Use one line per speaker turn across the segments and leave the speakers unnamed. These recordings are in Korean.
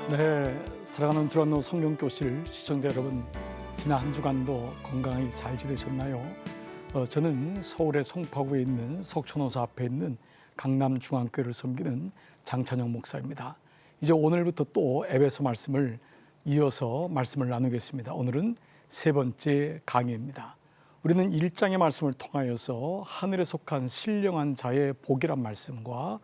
네, 사랑하는 두란노 성경교실 시청자 여러분, 지난 한 주간도 건강히 잘 지내셨나요? 저는 서울의 송파구에 있는 석촌호수 앞에 있는 강남중앙교회를 섬기는 장찬영 목사입니다. 이제 오늘부터 또 에베소 말씀을 이어서 말씀을 나누겠습니다. 오늘은 세 번째 강의입니다. 우리는 1장의 말씀을 통하여서 하늘에 속한 신령한 자의 복이란 말씀과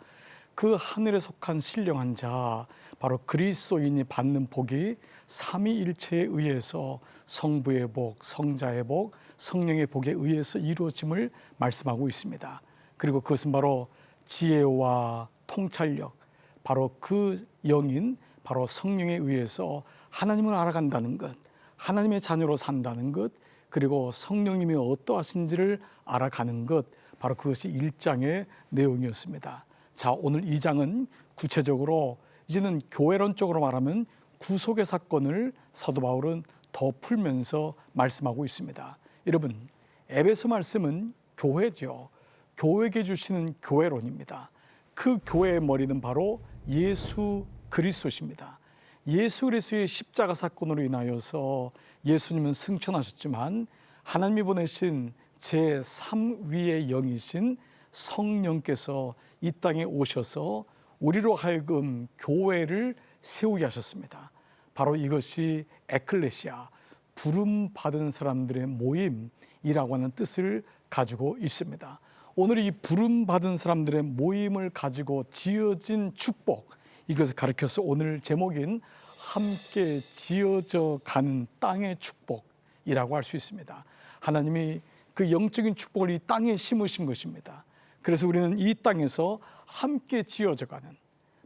그 하늘에 속한 신령한 자, 바로 그리스도인이 받는 복이 삼위일체에 의해서 성부의 복, 성자의 복, 성령의 복에 의해서 이루어짐을 말씀하고 있습니다. 그리고 그것은 바로 지혜와 통찰력, 바로 그 영인, 바로 성령에 의해서 하나님을 알아간다는 것, 하나님의 자녀로 산다는 것, 그리고 성령님이 어떠하신지를 알아가는 것, 바로 그것이 1장의 내용이었습니다. 자, 오늘 2장은 구체적으로 이제는 교회론적으로 말하면 구속의 사건을 사도 바울은 더 풀면서 말씀하고 있습니다. 여러분, 에베소 말씀은 교회죠. 교회에게 주시는 교회론입니다. 그 교회의 머리는 바로 예수 그리스도십니다. 예수 그리스도의 십자가 사건으로 인하여서 예수님은 승천하셨지만 하나님이 보내신 제3위의 영이신 성령께서 이 땅에 오셔서 우리로 하여금 교회를 세우게 하셨습니다. 바로 이것이 에클레시아, 부름받은 사람들의 모임이라고 하는 뜻을 가지고 있습니다. 오늘 이 부름받은 사람들의 모임을 가지고 지어진 축복, 이것을 가리켜서 오늘 제목인 함께 지어져 가는 땅의 축복이라고 할 수 있습니다. 하나님이 그 영적인 축복을 이 땅에 심으신 것입니다. 그래서 우리는 이 땅에서 함께 지어져 가는,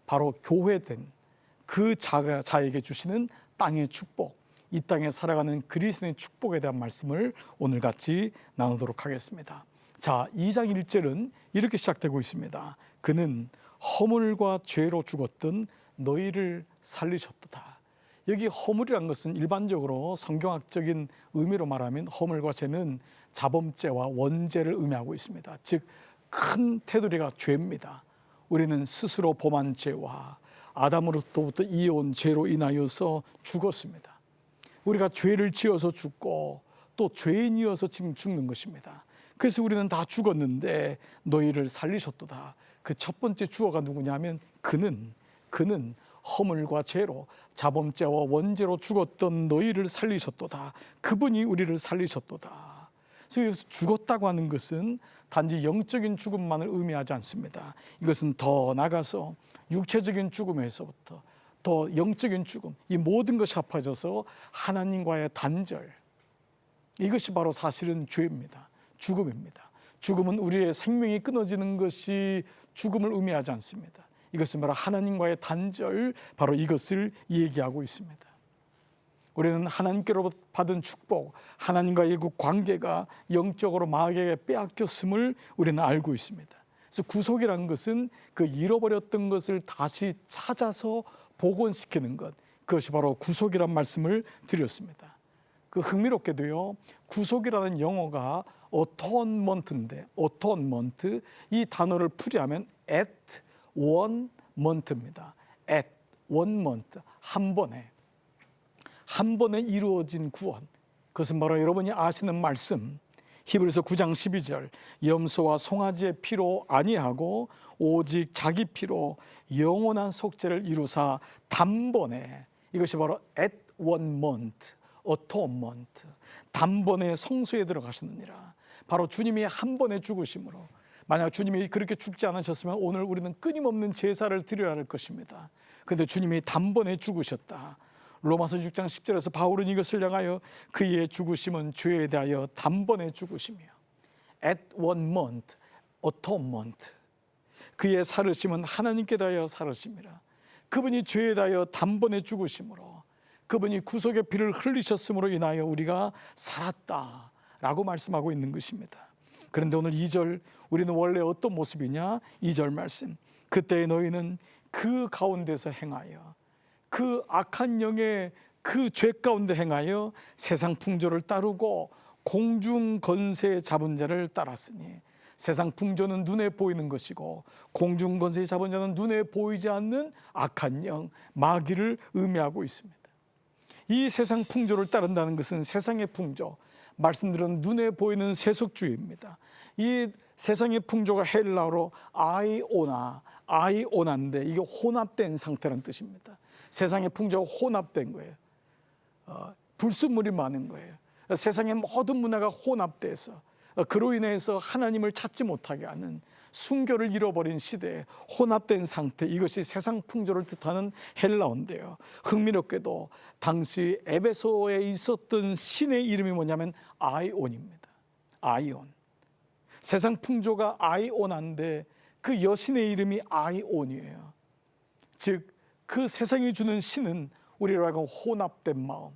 바로 교회된 그 자에게 주시는 땅의 축복, 이 땅에 살아가는 그리스도의 축복에 대한 말씀을 오늘 같이 나누도록 하겠습니다. 자, 2장 1절은 이렇게 시작되고 있습니다. 그는 허물과 죄로 죽었던 너희를 살리셨도다. 여기 허물이란 것은 일반적으로 성경학적인 의미로 말하면 허물과 죄는 자범죄와 원죄를 의미하고 있습니다. 즉 큰 테두리가 죄입니다. 우리는 스스로 범한 죄와 아담으로부터 이어온 죄로 인하여서 죽었습니다. 우리가 죄를 지어서 죽고 또 죄인이어서 지금 죽는 것입니다. 그래서 우리는 다 죽었는데 너희를 살리셨도다. 그 첫 번째 주어가 누구냐면 그는 허물과 죄로 자범죄와 원죄로 죽었던 너희를 살리셨도다. 그분이 우리를 살리셨도다. 그래서 죽었다고 하는 것은 단지 영적인 죽음만을 의미하지 않습니다. 이것은 더 나가서 육체적인 죽음에서부터 더 영적인 죽음, 이 모든 것이 합해져서 하나님과의 단절, 이것이 바로 사실은 죄입니다. 죽음입니다. 죽음은 우리의 생명이 끊어지는 것이 죽음을 의미하지 않습니다. 이것은 바로 하나님과의 단절, 바로 이것을 얘기하고 있습니다. 우리는 하나님께로 받은 축복, 하나님과의 그 관계가 영적으로 마귀에게 빼앗겼음을 우리는 알고 있습니다. 그래서 구속이라는 것은 그 잃어버렸던 것을 다시 찾아서 복원시키는 것, 그것이 바로 구속이란 말씀을 드렸습니다. 그 흥미롭게도요, 구속이라는 영어가 atonement인데, atonement, 이 단어를 풀이하면 at one month입니다. at one month, 한 번에 이루어진 구원, 그것은 바로 여러분이 아시는 말씀, 히브리서 9장 12절, 염소와 송아지의 피로 아니하고 오직 자기 피로 영원한 속죄를 이루사 단번에, 이것이 바로 at one month, atonement, 단번에 성소에 들어가셨느니라. 바로 주님이 한 번에 죽으심으로, 만약 주님이 그렇게 죽지 않으셨으면 오늘 우리는 끊임없는 제사를 드려야 할 것입니다. 그런데 주님이 단번에 죽으셨다. 로마서 6장 10절에서 바울은 이것을 향하여 그의 죽으심은 죄에 대하여 단번에 죽으시며 at one month, atonement, 그의 살으심은 하나님께 대하여 살으심이라. 그분이 죄에 대하여 단번에 죽으심으로, 그분이 구속의 피를 흘리셨음으로 인하여 우리가 살았다라고 말씀하고 있는 것입니다. 그런데 오늘 2절, 우리는 원래 어떤 모습이냐? 2절 말씀, 그때 너희는 그 가운데서 행하여, 그 악한 영의 그 죄 가운데 행하여 세상 풍조를 따르고 공중 건세 잡은 자를 따랐으니, 세상 풍조는 눈에 보이는 것이고 공중 권세 잡은 자는 눈에 보이지 않는 악한 영, 마귀를 의미하고 있습니다. 이 세상 풍조를 따른다는 것은 세상의 풍조, 말씀드린 눈에 보이는 세속주의입니다. 이 세상의 풍조가 헬라어로 아이오나인데 이게 혼합된 상태라는 뜻입니다. 세상의 풍조가 혼합된 거예요. 불순물이 많은 거예요. 세상의 모든 문화가 혼합돼서 그로 인해서 하나님을 찾지 못하게 하는, 순교를 잃어버린 시대에 혼합된 상태, 이것이 세상 풍조를 뜻하는 헬라어인데요. 흥미롭게도 당시 에베소에 있었던 신의 이름이 뭐냐면 아이온입니다. 아이온. 세상 풍조가 아이오나인데 그 여신의 이름이 아이온이에요. 즉 그 세상이 주는 신은 우리로 하여금 혼합된 마음,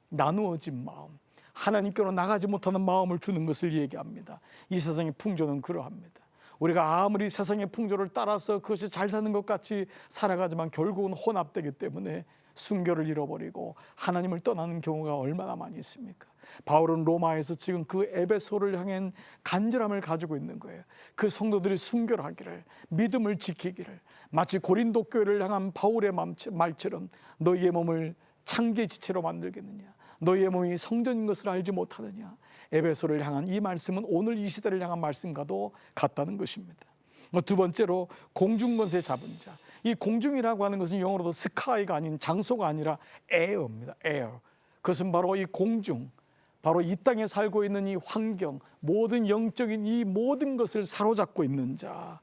나누어진 마음, 하나님께로 나가지 못하는 마음을 주는 것을 얘기합니다. 이 세상의 풍조는 그러합니다. 우리가 아무리 세상의 풍조를 따라서 그것이 잘 사는 것 같이 살아가지만 결국은 혼합되기 때문에 순교를 잃어버리고 하나님을 떠나는 경우가 얼마나 많이 있습니까? 바울은 로마에서 지금 그 에베소를 향한 간절함을 가지고 있는 거예요. 그 성도들이 순교를 하기를, 믿음을 지키기를, 마치 고린도 교회를 향한 바울의 말처럼 너희의 몸을 창기의 지체로 만들겠느냐, 너희의 몸이 성전인 것을 알지 못하느냐. 에베소를 향한 이 말씀은 오늘 이 시대를 향한 말씀과도 같다는 것입니다. 두 번째로 공중권세 잡은 자. 이 공중이라고 하는 것은 영어로도 스카이가 아닌, 장소가 아니라 에어입니다. 에어. 그것은 바로 이 공중, 바로 이 땅에 살고 있는 이 환경, 모든 영적인 이 모든 것을 사로잡고 있는 자.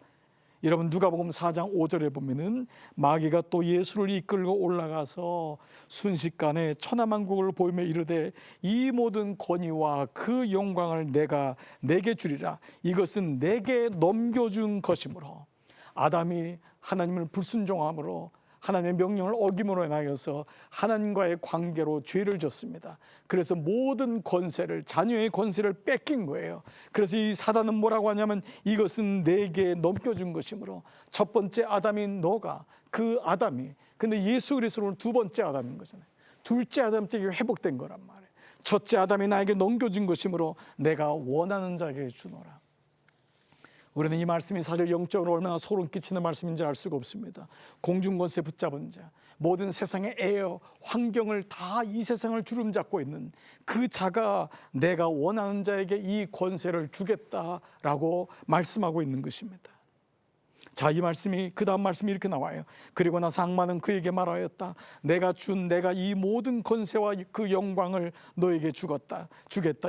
여러분 누가복음 4장 5절에 보면은 마귀가 또 예수를 이끌고 올라가서 순식간에 천하만국을 보이며 이르되 이 모든 권위와 그 영광을 내가 내게 주리라. 이것은 내게 넘겨준 것이므로, 아담이 하나님을 불순종함으로, 하나님의 명령을 어김으로 인하여서 하나님과의 관계로 죄를 졌습니다. 그래서 모든 권세를, 자녀의 권세를 뺏긴 거예요. 그래서 이 사단은 뭐라고 하냐면 이것은 내게 넘겨준 것이므로, 첫 번째 아담이 너가, 그 아담이, 근데 예수 그리스도는 두 번째 아담인 거잖아요. 둘째 아담에게 회복된 거란 말이에요. 첫째 아담이 나에게 넘겨준 것이므로 내가 원하는 자에게 주노라. 우리는 이 말씀이 사실 영적으로 얼마나 소름 끼치는 말씀인지 알 수가 없습니다. 공중권세 붙잡은 자, 모든 세상의 에어, 환경을 다 이 세상을 주름잡고 있는 그 자가 내가 원하는 자에게 이 권세를 주겠다라고 말씀하고 있는 것입니다. 자, 이 말씀이, 그 다음 말씀이 이렇게 나와요. 그리고 나서 악마는 그에게 말하였다. 내가 이 모든 권세와 그 영광을 너에게 주겠다.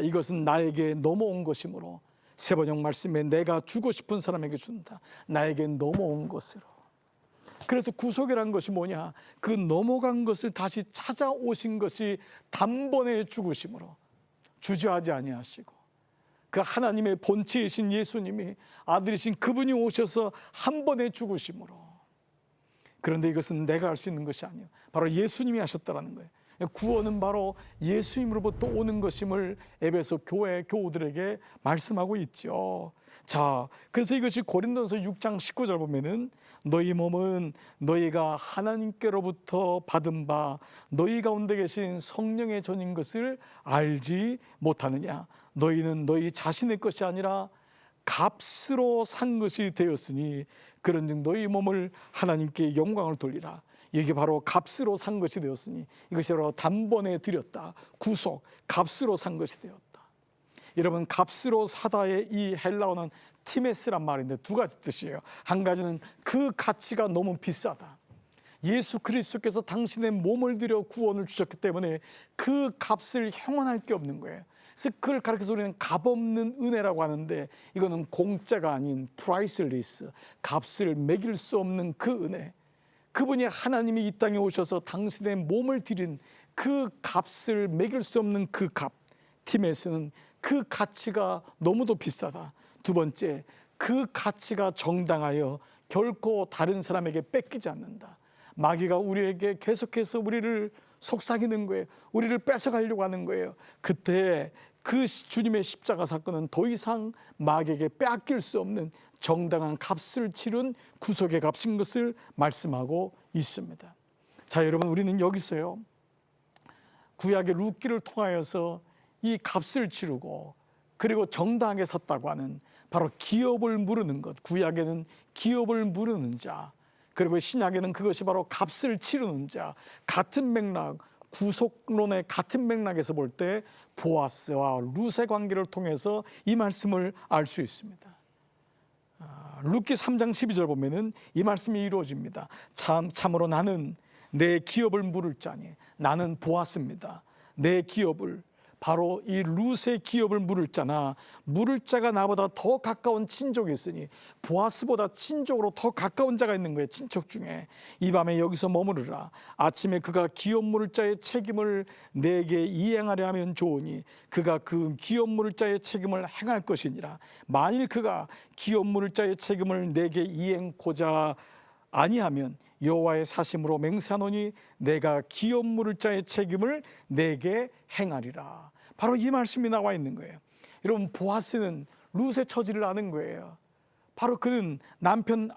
이것은 나에게 넘어온 것이므로, 세 번역 말씀에 내가 주고 싶은 사람에게 준다. 나에게 넘어온 것으로. 그래서 구속이라는 것이 뭐냐? 그 넘어간 것을 다시 찾아오신 것이 단번에 죽으심으로, 주저하지 아니하시고, 그 하나님의 본체이신 예수님이, 아들이신 그분이 오셔서 한 번에 죽으심으로. 그런데 이것은 내가 할 수 있는 것이 아니에요. 바로 예수님이 하셨다라는 거예요. 구원은 바로 예수님으로부터 오는 것임을 에베소 교회 교우들에게 말씀하고 있죠. 자, 그래서 이것이 고린도전서 6장 19절 보면은 너희 몸은 너희가 하나님께로부터 받은 바 너희 가운데 계신 성령의 전인 것을 알지 못하느냐. 너희는 너희 자신의 것이 아니라 값으로 산 것이 되었으니 그런즉 너희 몸을 하나님께 영광을 돌리라. 이게 바로 값으로 산 것이 되었으니, 이것이 바로 단번에 드렸다. 구속, 값으로 산 것이 되었다. 여러분, 값으로 사다의 이 헬라어는 티메스란 말인데 두 가지 뜻이에요. 한 가지는 그 가치가 너무 비싸다. 예수 그리스도께서 당신의 몸을 들여 구원을 주셨기 때문에 그 값을 형언할 게 없는 거예요. 그래서 그걸 가르쳐서 우리는 값없는 은혜라고 하는데, 이거는 공짜가 아닌 프라이슬리스, 값을 매길 수 없는 그 은혜. 그분이, 하나님이 이 땅에 오셔서 당신의 몸을 드린 그 값을 매길 수 없는 그 값, 팀에서는 그 가치가 너무도 비싸다. 두 번째, 그 가치가 정당하여 결코 다른 사람에게 뺏기지 않는다. 마귀가 우리에게 계속해서 우리를 속삭이는 거예요. 우리를 뺏어가려고 하는 거예요. 그때 그 주님의 십자가 사건은 더 이상 마귀에게 빼앗길 수 없는 정당한 값을 치른 구속의 값인 것을 말씀하고 있습니다. 자, 여러분, 우리는 여기서요, 구약의 룻기를 통하여서 이 값을 치르고 그리고 정당하게 샀다고 하는, 바로 기업을 무르는 것. 구약에는 기업을 무르는 자, 그리고 신약에는 그것이 바로 값을 치르는 자. 같은 맥락, 구속론의 같은 맥락에서 볼 때 보아스와 룻의 관계를 통해서 이 말씀을 알 수 있습니다. 룻기 3장 12절 보면은 이 말씀이 이루어집니다. 참으로 나는 내 기업을 물을 자니, 나는 보았습니다. 내 기업을, 바로 이 룻의 기업을 물을 자나, 물을 자가 나보다 더 가까운 친족이 있으니, 보아스보다 친족으로 더 가까운 자가 있는 거예요. 친척 중에. 이 밤에 여기서 머무르라. 아침에 그가 기업 물을 자의 책임을 내게 이행하려 하면 좋으니 그가 그 기업 물을 자의 책임을 행할 것이니라. 만일 그가 기업 물을 자의 책임을 내게 이행고자 아니하면 여호와의 사심으로 맹세하노니 내가 기업 물을 자의 책임을 내게 행하리라. 바로 이 말씀이 나와 있는 거예요. 여러분, 보아스는 룻의 처지를 아는 거예요. 바로 그는 남편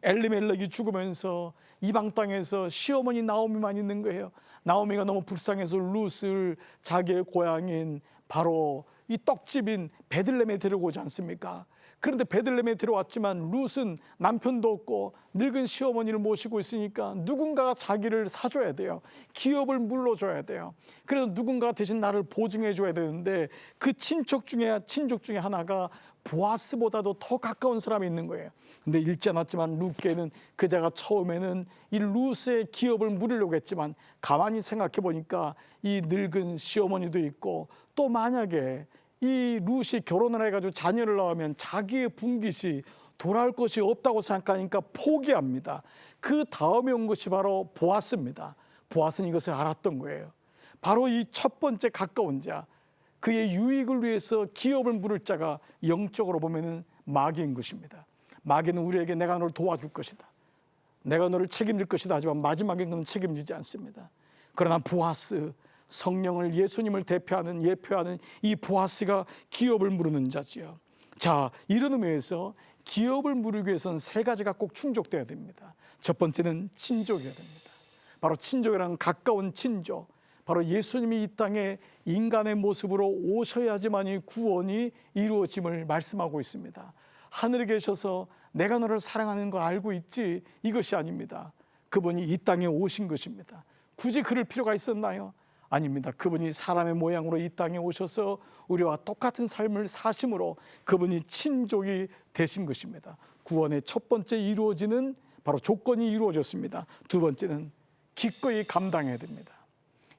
엘리멜렉이 죽으면서 이방 땅에서 시어머니 나오미만 있는 거예요. 나오미가 너무 불쌍해서 룻을 자기의 고향인 바로 이 떡집인 베들레헴에 데려오지 않습니까? 그런데 베들레헴에 들어왔지만 룻은 남편도 없고 늙은 시어머니를 모시고 있으니까 누군가가 자기를 사줘야 돼요. 기업을 물러줘야 돼요. 그래서 누군가가 대신 나를 보증해 줘야 되는데 그 친족 중에 하나가 보아스보다도 더 가까운 사람이 있는 거예요. 근데 읽지 않았지만 룻계는 그자가 처음에는 이 룻의 기업을 물으려고 했지만 가만히 생각해 보니까 이 늙은 시어머니도 있고 또 만약에 이 룻이 결혼을 해가지고 자녀를 낳으면 자기의 분깃이 돌아올 것이 없다고 생각하니까 포기합니다. 그 다음에 온 것이 바로 보아스입니다. 보아스는 이것을 알았던 거예요. 바로 이 첫 번째 가까운 자, 그의 유익을 위해서 기업을 물을 자가 영적으로 보면은 마귀인 것입니다. 마귀는 우리에게 내가 너를 도와줄 것이다, 내가 너를 책임질 것이다 하지만 마지막에 그는 책임지지 않습니다. 그러나 보아스, 성령을, 예수님을 예표하는 이 보아스가 기업을 무르는 자지요. 자, 이런 의미에서 기업을 무르기 위해서는 세 가지가 꼭 충족돼야 됩니다. 첫 번째는 친족이어야 됩니다. 바로 친족이라는 가까운 친족, 바로 예수님이 이 땅에 인간의 모습으로 오셔야지만이 구원이 이루어짐을 말씀하고 있습니다. 하늘에 계셔서 내가 너를 사랑하는 거 알고 있지, 이것이 아닙니다. 그분이 이 땅에 오신 것입니다. 굳이 그럴 필요가 있었나요? 아닙니다. 그분이 사람의 모양으로 이 땅에 오셔서 우리와 똑같은 삶을 사심으로 그분이 친족이 되신 것입니다. 구원의 첫 번째 이루어지는 바로 조건이 이루어졌습니다. 두 번째는 기꺼이 감당해야 됩니다.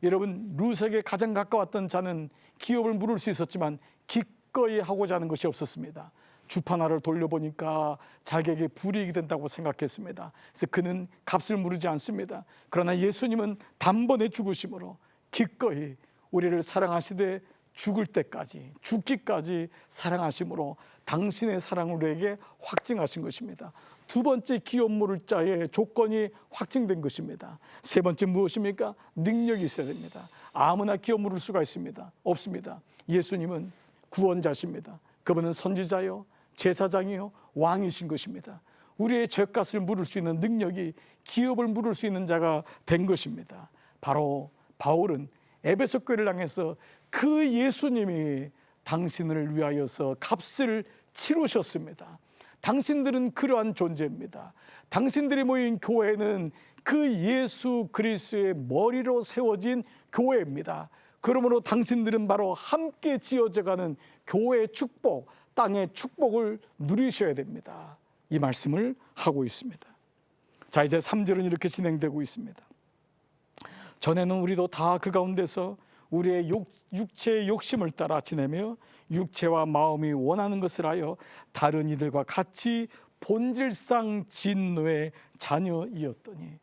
여러분, 룻에게 가장 가까웠던 자는 기업을 물을 수 있었지만 기꺼이 하고자 하는 것이 없었습니다. 주판화를 돌려보니까 자기에게 불이익이 된다고 생각했습니다. 그래서 그는 값을 물지 않습니다. 그러나 예수님은 단번에 죽으심으로 기꺼이 우리를 사랑하시되 죽을 때까지, 죽기까지 사랑하심으로 당신의 사랑을 우리에게 확증하신 것입니다. 두 번째 기업 물을 자의 조건이 확증된 것입니다. 세 번째 무엇입니까? 능력이 있어야 됩니다. 아무나 기업 물을 수가 있습니다? 없습니다. 예수님은 구원자십니다. 그분은 선지자요, 제사장이요, 왕이신 것입니다. 우리의 죄값을 물을 수 있는 능력이 기업을 물을 수 있는 자가 된 것입니다. 바로 바울은 에베소 교회를 향해서 그 예수님이 당신을 위하여서 값을 치르셨습니다. 당신들은 그러한 존재입니다. 당신들이 모인 교회는 그 예수 그리스도의 머리로 세워진 교회입니다. 그러므로 당신들은 바로 함께 지어져가는 교회의 축복, 땅의 축복을 누리셔야 됩니다. 이 말씀을 하고 있습니다. 자, 이제 3절은 이렇게 진행되고 있습니다. 전에는 우리도 다 그 가운데서 우리의 육체의 욕심을 따라 지내며 육체와 마음이 원하는 것을 하여 다른 이들과 같이 본질상 진노의 자녀이었더니,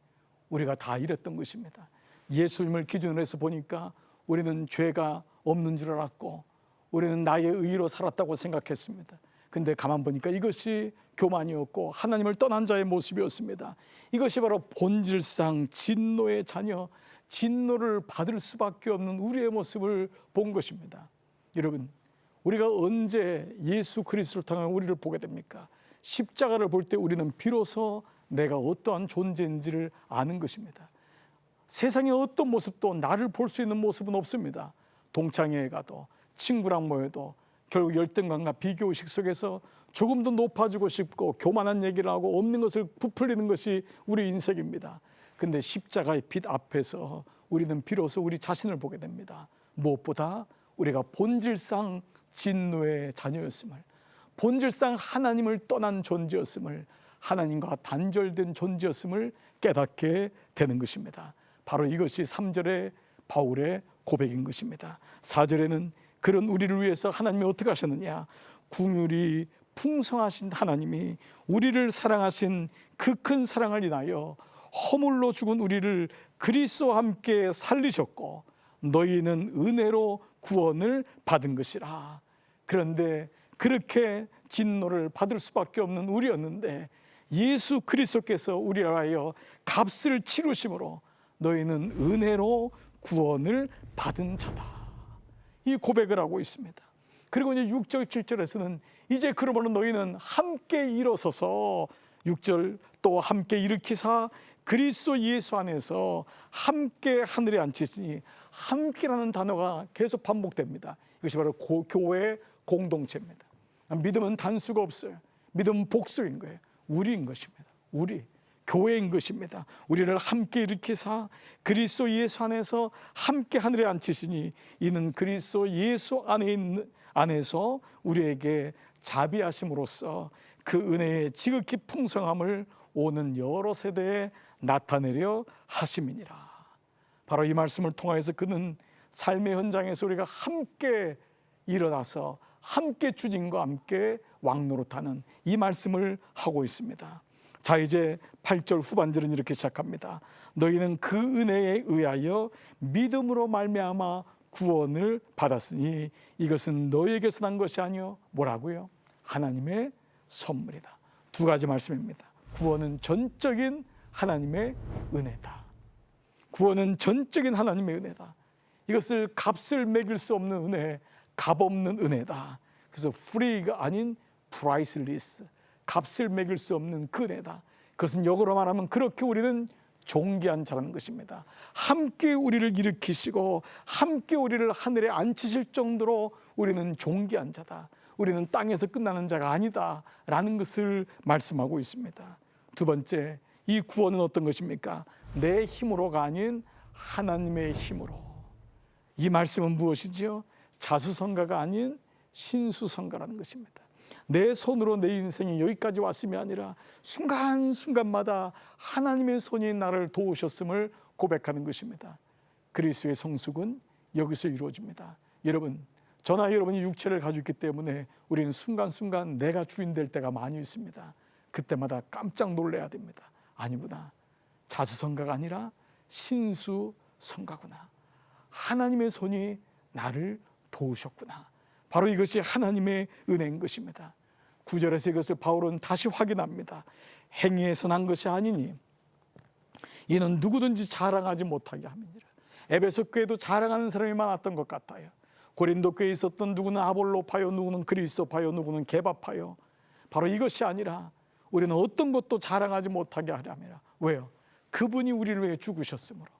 우리가 다 이랬던 것입니다. 예수님을 기준으로 해서 보니까 우리는 죄가 없는 줄 알았고 우리는 나의 의로 살았다고 생각했습니다. 근데 가만 보니까 이것이 교만이었고 하나님을 떠난 자의 모습이었습니다. 이것이 바로 본질상 진노의 자녀, 진노를 받을 수밖에 없는 우리의 모습을 본 것입니다. 여러분, 우리가 언제 예수 그리스도를 통해 우리를 보게 됩니까? 십자가를 볼 때 우리는 비로소 내가 어떠한 존재인지를 아는 것입니다. 세상의 어떤 모습도 나를 볼 수 있는 모습은 없습니다. 동창회에 가도, 친구랑 모여도, 결국 열등감과 비교의식 속에서 조금 더 높아지고 싶고 교만한 얘기를 하고 없는 것을 부풀리는 것이 우리 인생입니다. 근데 십자가의 빛 앞에서 우리는 비로소 우리 자신을 보게 됩니다. 무엇보다 우리가 본질상 진노의 자녀였음을, 본질상 하나님을 떠난 존재였음을, 하나님과 단절된 존재였음을 깨닫게 되는 것입니다. 바로 이것이 3절의 바울의 고백인 것입니다. 4절에는 그런 우리를 위해서 하나님이 어떻게 하셨느냐, 긍휼이 풍성하신 하나님이 우리를 사랑하신 그 큰 사랑을 인하여 허물로 죽은 우리를 그리스도와 함께 살리셨고 너희는 은혜로 구원을 받은 것이라. 그런데 그렇게 진노를 받을 수밖에 없는 우리였는데 예수 그리스도께서 우리를 하여 값을 치르심으로 너희는 은혜로 구원을 받은 자다. 이 고백을 하고 있습니다. 그리고 이제 6절 7절에서는 이제 그러므로 너희는 함께 일어서서 6절 또 함께 일으키사 그리스도 예수 안에서 함께 하늘에 앉히시니, 함께라는 단어가 계속 반복됩니다. 이것이 바로 교회의 공동체입니다. 믿음은 단수가 없어요. 믿음은 복수인 거예요. 우리인 것입니다. 우리 교회인 것입니다. 우리를 함께 일으키사 그리스도 예수 안에서 함께 하늘에 앉히시니 이는 그리스도 예수 안에서 우리에게 자비하심으로써 그 은혜의 지극히 풍성함을 오는 여러 세대에 나타내려 하심이니라. 바로 이 말씀을 통하여서 그는 삶의 현장에서 우리가 함께 일어나서 함께 주님과 함께 왕노릇하는 이 말씀을 하고 있습니다. 자, 이제 8절 후반절은 이렇게 시작합니다. 너희는 그 은혜에 의하여 믿음으로 말미암아 구원을 받았으니 이것은 너희에게서 난 것이 아니요 뭐라고요? 하나님의 선물이다. 두 가지 말씀입니다. 구원은 전적인 하나님의 은혜다. 구원은 전적인 하나님의 은혜다. 이것을 값을 매길 수 없는 은혜, 값없는 은혜다. 그래서 free가 아닌 priceless, 값을 매길 수 없는 그 은혜다. 그것은 역으로 말하면 그렇게 우리는 존귀한 자라는 것입니다. 함께 우리를 일으키시고 함께 우리를 하늘에 앉히실 정도로 우리는 존귀한 자다. 우리는 땅에서 끝나는 자가 아니다 라는 것을 말씀하고 있습니다. 두 번째, 이 구원은 어떤 것입니까? 내 힘으로가 아닌 하나님의 힘으로. 이 말씀은 무엇이지요? 자수성가가 아닌 신수성가라는 것입니다. 내 손으로 내 인생이 여기까지 왔음이 아니라 순간순간마다 하나님의 손이 나를 도우셨음을 고백하는 것입니다. 그리스도의 성숙은 여기서 이루어집니다. 여러분, 저나 여러분이 육체를 가지고 있기 때문에 우리는 순간순간 내가 주인 될 때가 많이 있습니다. 그때마다 깜짝 놀라야 됩니다. 아니구나, 자수성가가 아니라 신수성가구나. 하나님의 손이 나를 도우셨구나. 바로 이것이 하나님의 은혜인 것입니다. 9절에서 이것을 바울은 다시 확인합니다. 행위에서 난 것이 아니니 이는 누구든지 자랑하지 못하게 함이니라. 에베소 교회도 자랑하는 사람이 많았던 것 같아요. 고린도 교회에 있었던 누구는 아볼로파요, 누구는 그리스도파요, 누구는 게바파요. 바로 이것이 아니라 우리는 어떤 것도 자랑하지 못하게 하려니라. 왜요? 그분이 우리를 위해 죽으셨으므로,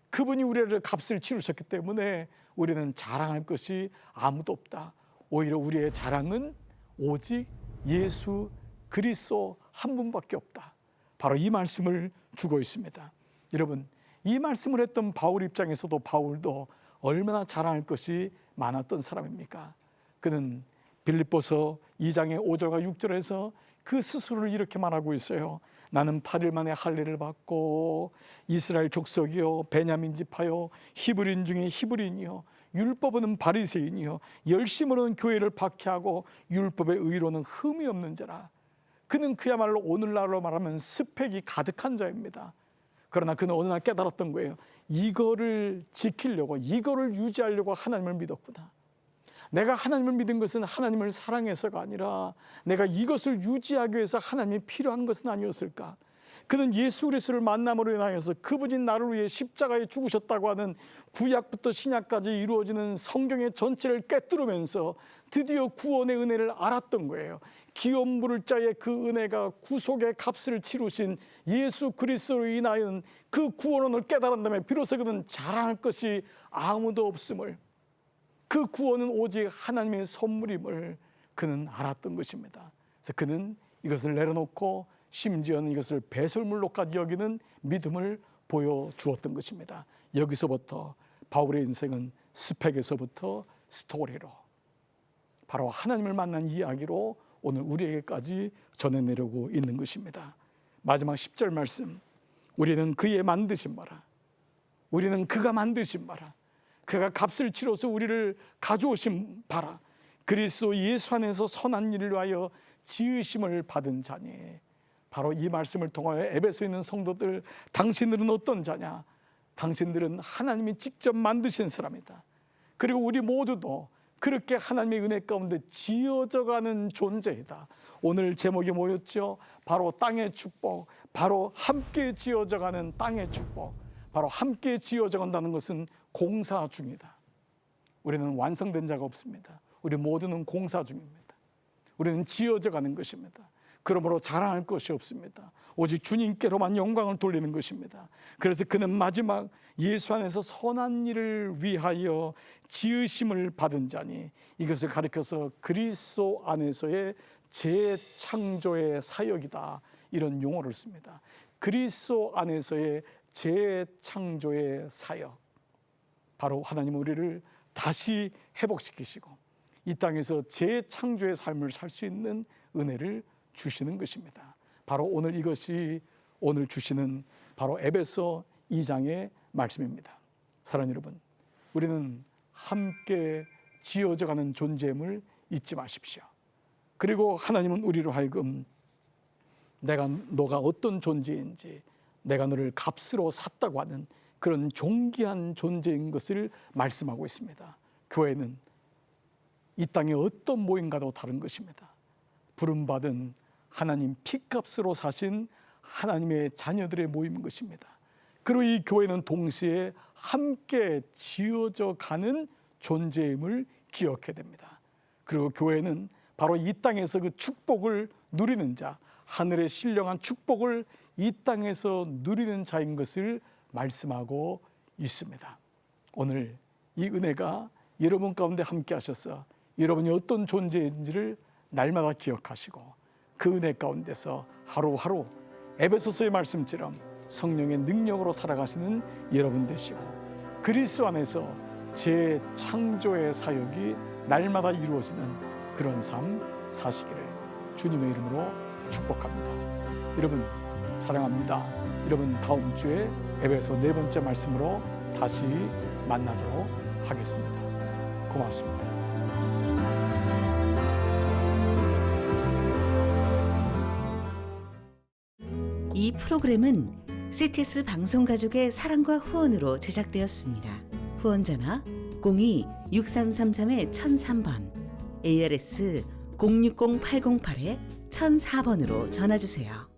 그분이 우리를 값을 치르셨기 때문에 우리는 자랑할 것이 아무도 없다. 오히려 우리의 자랑은 오직 예수 그리스도 한 분밖에 없다. 바로 이 말씀을 주고 있습니다. 여러분, 이 말씀을 했던 바울 입장에서도 바울도 얼마나 자랑할 것이 많았던 사람입니까? 그는 빌립보서 2장의 5절과 6절에서 그 스스로를 이렇게 말하고 있어요. 나는 8일 만에 할례를 받고 이스라엘 족속이요 베냐민 지파요 히브리인 중에 히브리인이요 율법은 바리새인이요 열심으로는 교회를 박해하고 율법의 의로는 흠이 없는 자라. 그는 그야말로 오늘날로 말하면 스펙이 가득한 자입니다. 그러나 그는 어느 날 깨달았던 거예요. 이거를 지키려고, 이거를 유지하려고 하나님을 믿었구나. 내가 하나님을 믿은 것은 하나님을 사랑해서가 아니라 내가 이것을 유지하기 위해서 하나님이 필요한 것은 아니었을까. 그는 예수 그리스도를 만남으로 인하여서 그분이 나를 위해 십자가에 죽으셨다고 하는 구약부터 신약까지 이루어지는 성경의 전체를 꿰뚫으면서 드디어 구원의 은혜를 알았던 거예요. 기업 물을 자의 그 은혜가 구속의 값을 치르신 예수 그리스도로 인하여 그 구원을 깨달은 다음에 비로소 그는 자랑할 것이 아무도 없음을, 그 구원은 오직 하나님의 선물임을 그는 알았던 것입니다. 그래서 그는 이것을 내려놓고 심지어는 이것을 배설물로까지 여기는 믿음을 보여주었던 것입니다. 여기서부터 바울의 인생은 스펙에서부터 스토리로, 바로 하나님을 만난 이야기로 오늘 우리에게까지 전해내려고 있는 것입니다. 마지막 10절 말씀, 우리는 그의 만드신 바라, 우리는 그가 만드신 바라, 그가 값을 치러서 우리를 가져오신 바라, 그리스도 예수 안에서 선한 일을 위하여 지으심을 받은 자니. 바로 이 말씀을 통하여 에베소에 있는 성도들, 당신들은 어떤 자냐? 당신들은 하나님이 직접 만드신 사람이다. 그리고 우리 모두도 그렇게 하나님의 은혜 가운데 지어져가는 존재이다. 오늘 제목이 뭐였죠? 바로 땅의 축복, 바로 함께 지어져가는 땅의 축복. 바로 함께 지어져간다는 것은 공사 중이다. 우리는 완성된 자가 없습니다. 우리 모두는 공사 중입니다. 우리는 지어져가는 것입니다. 그러므로 자랑할 것이 없습니다. 오직 주님께로만 영광을 돌리는 것입니다. 그래서 그는 마지막 예수 안에서 선한 일을 위하여 지으심을 받은 자니, 이것을 가리켜서 그리스도 안에서의 재창조의 사역이다, 이런 용어를 씁니다. 그리스도 안에서의 재창조의 사역, 바로 하나님 우리를 다시 회복시키시고 이 땅에서 재창조의 삶을 살 수 있는 은혜를 주시는 것입니다. 바로 오늘 이것이 오늘 주시는 바로 에베소 2장의 말씀입니다. 사랑하는 여러분, 우리는 함께 지어져가는 존재임을 잊지 마십시오. 그리고 하나님은 우리로 하여금 너가 어떤 존재인지, 내가 너를 값으로 샀다고 하는 그런 존귀한 존재인 것을 말씀하고 있습니다. 교회는 이 땅의 어떤 모임과도 다른 것입니다. 부름받은 하나님 피값으로 사신 하나님의 자녀들의 모임인 것입니다. 그리고 이 교회는 동시에 함께 지어져 가는 존재임을 기억해야 됩니다. 그리고 교회는 바로 이 땅에서 그 축복을 누리는 자, 하늘의 신령한 축복을 이 땅에서 누리는 자인 것을 말씀하고 있습니다. 오늘 이 은혜가 여러분 가운데 함께 하셔서 여러분이 어떤 존재인지를 날마다 기억하시고 그 은혜 가운데서 하루하루 에베소서의 말씀처럼 성령의 능력으로 살아가시는 여러분 되시고 그리스도 안에서 재창조의 사역이 날마다 이루어지는 그런 삶 사시기를 주님의 이름으로 축복합니다. 여러분 사랑합니다. 여러분 다음 주에 에베소 4번째 말씀으로 다시 만나도록 하겠습니다. 고맙습니다.
이 프로그램은 CTS 방송가족의 사랑과 후원으로 제작되었습니다. 후원전화 02-6333-1003번, ARS 060-808-1004번으로 전화주세요.